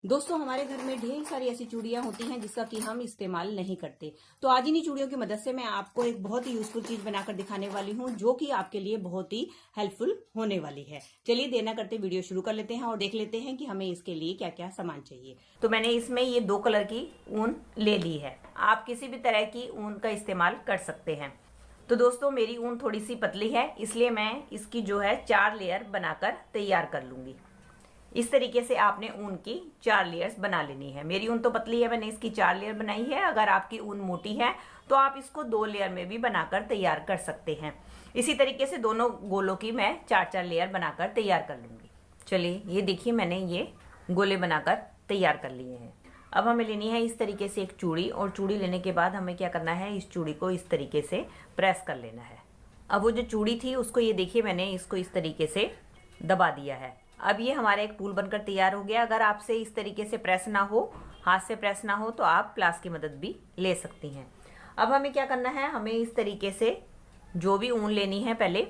दोस्तों हमारे घर में ढेर सारी ऐसी चूड़ियां होती हैं जिसका कि हम इस्तेमाल नहीं करते। तो आज इन्हीं चूड़ियों की मदद से मैं आपको एक बहुत ही यूजफुल चीज बनाकर दिखाने वाली हूं जो कि आपके लिए बहुत ही हेल्पफुल होने वाली है। चलिए देर न करते वीडियो शुरू कर लेते हैं और देख लेते हैं कि हमें इसके लिए क्या क्या सामान चाहिए। तो मैंने इसमें ये 2 कलर की ऊन ले ली है। आप किसी भी तरह की ऊन का इस्तेमाल कर सकते हैं। तो दोस्तों मेरी ऊन थोड़ी सी पतली है, इसलिए मैं इसकी जो है 4 लेयर बनाकर तैयार कर लूंगी। इस तरीके से आपने ऊन की 4 लेयर्स बना लेनी है। मेरी ऊन तो पतली है, मैंने इसकी 4 लेयर बनाई है। अगर आपकी ऊन मोटी है तो आप इसको 2 लेयर में भी बनाकर तैयार कर सकते हैं। इसी तरीके से दोनों गोलों की मैं 4-4 लेयर बनाकर तैयार कर लूंगी। चलिए ये देखिए मैंने ये गोले बनाकर तैयार कर लिए हैं। अब हमें लेनी है इस तरीके से एक चूड़ी, और चूड़ी लेने के बाद हमें क्या करना है, इस चूड़ी को इस तरीके से प्रेस कर लेना है। अब वो जो चूड़ी थी उसको ये देखिए मैंने इसको इस तरीके से दबा दिया है। अब ये हमारा एक टूल बनकर तैयार हो गया। अगर आपसे इस तरीके से प्रेस ना हो, हाथ से प्रेस ना हो, तो आप प्लास की मदद भी ले सकती हैं। अब हमें क्या करना है, हमें इस तरीके से जो भी ऊन लेनी है पहले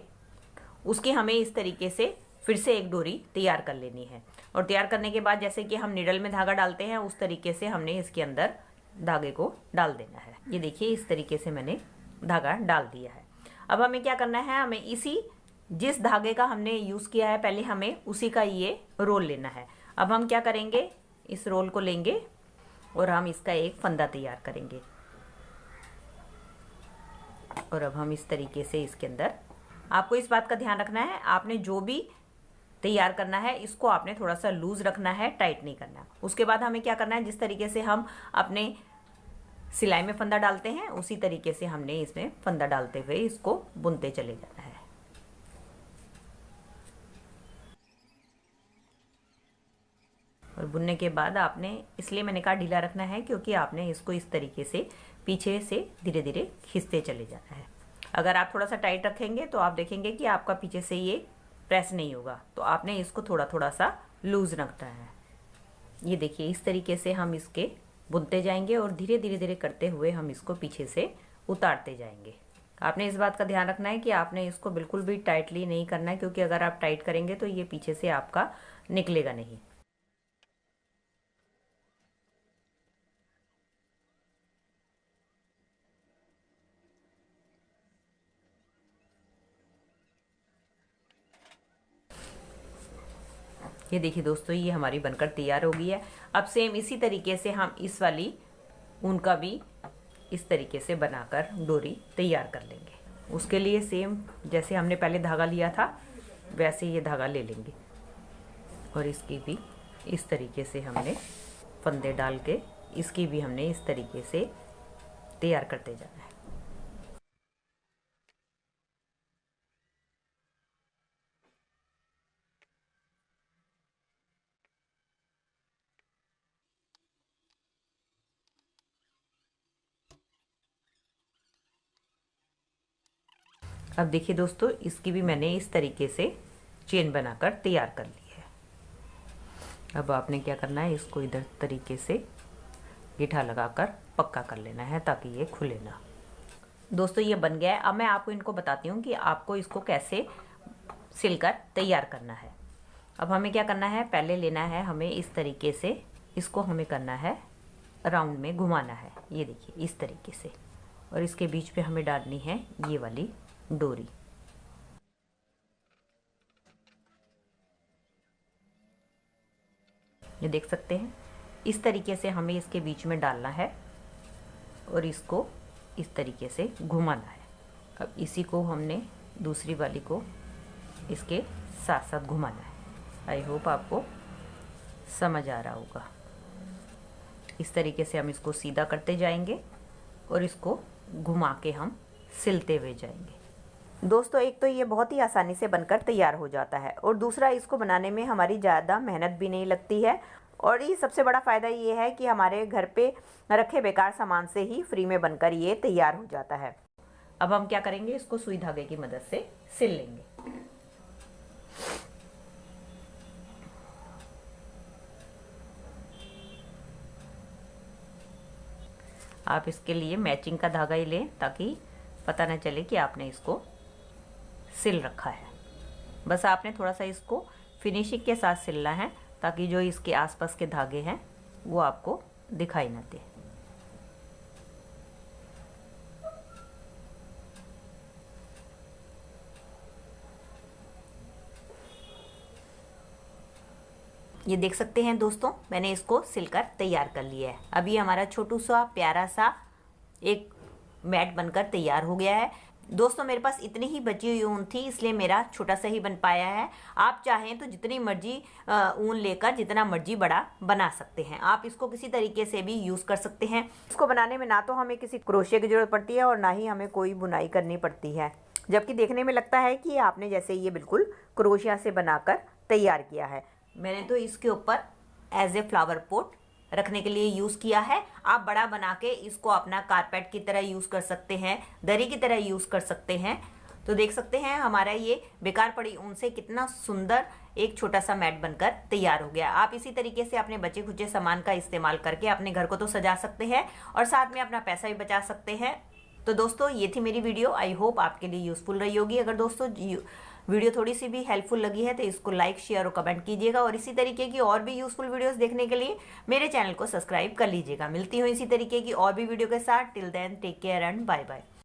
उसकी हमें इस तरीके से फिर से एक डोरी तैयार कर लेनी है। और तैयार करने के बाद जैसे कि हम निडल में धागा डालते हैं उस तरीके से हमने इसके अंदर धागे को डाल देना है। ये देखिए इस तरीके से मैंने धागा डाल दिया है। अब हमें क्या करना है, हमें इसी जिस धागे का हमने यूज किया है पहले हमें उसी का ये रोल लेना है। अब हम क्या करेंगे, इस रोल को लेंगे और हम इसका एक फंदा तैयार करेंगे। और अब हम इस तरीके से इसके अंदर, आपको इस बात का ध्यान रखना है, आपने जो भी तैयार करना है इसको आपने थोड़ा सा लूज रखना है, टाइट नहीं करना। उसके बाद हमें क्या करना है, जिस तरीके से हम अपने सिलाई में फंदा डालते हैं उसी तरीके से हमने इसमें फंदा डालते हुए इसको बुनते चले जाना है। और बुनने के बाद आपने, इसलिए मैंने कहा ढीला रखना है क्योंकि आपने इसको इस तरीके से पीछे से धीरे धीरे खींचते चले जाना है। अगर आप थोड़ा सा टाइट रखेंगे तो आप देखेंगे कि आपका पीछे से ये प्रेस नहीं होगा, तो आपने इसको थोड़ा थोड़ा सा लूज रखना है। ये देखिए इस तरीके से हम इसके बुनते जाएंगे और धीरे धीरे धीरे करते हुए हम इसको पीछे से उतारते जाएंगे। आपने इस बात का ध्यान रखना है कि आपने इसको बिल्कुल भी टाइटली नहीं करना है, क्योंकि अगर आप टाइट करेंगे तो ये पीछे से आपका निकलेगा नहीं। ये देखिए दोस्तों ये हमारी बनकर तैयार हो गई है। अब सेम इसी तरीके से हम इस वाली ऊन का भी इस तरीके से बनाकर डोरी तैयार कर लेंगे। उसके लिए सेम जैसे हमने पहले धागा लिया था वैसे ये धागा ले लेंगे और इसकी भी इस तरीके से हमने फंदे डाल के इसकी भी हमने इस तरीके से तैयार करते जाना है। अब देखिए दोस्तों इसकी भी मैंने इस तरीके से चेन बनाकर तैयार कर ली है। अब आपने क्या करना है, इसको इधर तरीके से गीठा लगाकर पक्का कर लेना है ताकि ये खुले ना। दोस्तों ये बन गया है। अब मैं आपको इनको बताती हूँ कि आपको इसको कैसे सिलकर तैयार करना है। अब हमें क्या करना है, पहले लेना है हमें इस तरीके से, इसको हमें करना है राउंड में घुमाना है। ये देखिए इस तरीके से, और इसके बीच में हमें डालनी है ये वाली डोरी। ये देख सकते हैं इस तरीके से हमें इसके बीच में डालना है और इसको इस तरीके से घुमाना है। अब इसी को हमने दूसरी वाली को इसके साथ साथ घुमाना है। आई होप आपको समझ आ रहा होगा। इस तरीके से हम इसको सीधा करते जाएंगे और इसको घुमा के हम सिलते हुए जाएंगे। दोस्तों एक तो ये बहुत ही आसानी से बनकर तैयार हो जाता है, और दूसरा इसको बनाने में हमारी ज़्यादा मेहनत भी नहीं लगती है। और ये सबसे बड़ा फ़ायदा ये है कि हमारे घर पे रखे बेकार सामान से ही फ्री में बनकर ये तैयार हो जाता है। अब हम क्या करेंगे, इसको सुई धागे की मदद से सिल लेंगे। आप इसके लिए मैचिंग का धागा ही लें ताकि पता न चले कि आपने इसको सिल रखा है। बस आपने थोड़ा सा इसको फिनिशिंग के साथ सिलना है ताकि जो इसके आसपास के धागे हैं वो आपको दिखाई ना दे। ये देख सकते हैं दोस्तों, मैंने इसको सिलकर तैयार कर लिया है। अभी हमारा छोटू सा प्यारा सा एक मैट बनकर तैयार हो गया है। दोस्तों मेरे पास इतनी ही बची हुई ऊन थी, इसलिए मेरा छोटा सा ही बन पाया है। आप चाहें तो जितनी मर्जी ऊन लेकर जितना मर्जी बड़ा बना सकते हैं। आप इसको किसी तरीके से भी यूज़ कर सकते हैं। इसको बनाने में ना तो हमें किसी क्रोशिया की ज़रूरत पड़ती है और ना ही हमें कोई बुनाई करनी पड़ती है, जबकि देखने में लगता है कि आपने जैसे ये बिल्कुल क्रोशिया से बनाकर तैयार किया है। मैंने तो इसके ऊपर एज ए फ्लावर पॉट रखने के लिए यूज़ किया है। आप बड़ा बना के इसको अपना कारपेट की तरह यूज़ कर सकते हैं, दरी की तरह यूज़ कर सकते हैं। तो देख सकते हैं हमारा ये बेकार पड़ी ऊन से कितना सुंदर एक छोटा सा मैट बनकर तैयार हो गया। आप इसी तरीके से अपने बचे खुचे सामान का इस्तेमाल करके अपने घर को तो सजा सकते हैं और साथ में अपना पैसा भी बचा सकते हैं। तो दोस्तों ये थी मेरी वीडियो, आई होप आपके लिए यूज़फुल रही होगी। अगर दोस्तों वीडियो थोड़ी सी भी हेल्पफुल लगी है तो इसको लाइक, शेयर और कमेंट कीजिएगा और इसी तरीके की और भी यूज़फुल वीडियोस देखने के लिए मेरे चैनल को सब्सक्राइब कर लीजिएगा। मिलती हूँ इसी तरीके की और भी वीडियो के साथ। Till then take care and bye bye.